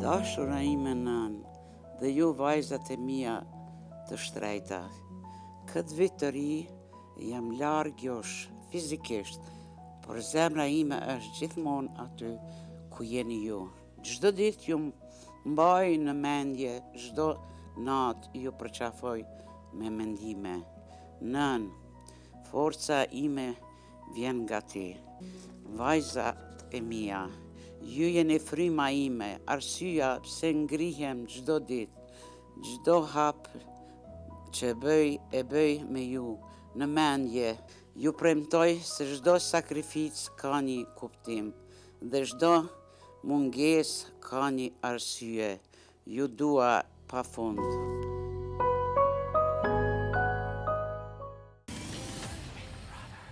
Dashura ime nën dhe ju vajzat e mia të shtrejta. Këtë vit të ri jam larg josh fizikisht, por zemra ime është gjithmonë aty ku jeni ju. Çdo ditë ju mbaj në mendje, çdo natë ju përqafoj me mendime. Nën, forca ime vjen nga ti. Vajzat e mia, ju jeni fryma ime, arsyeja pse ngrihem çdo ditë, çdo hap që e bëj me ju në mendje. Ju premtoj se çdo sakrificë ka një kuptim dhe çdo mungesë ka një arsye. Ju dua pafund.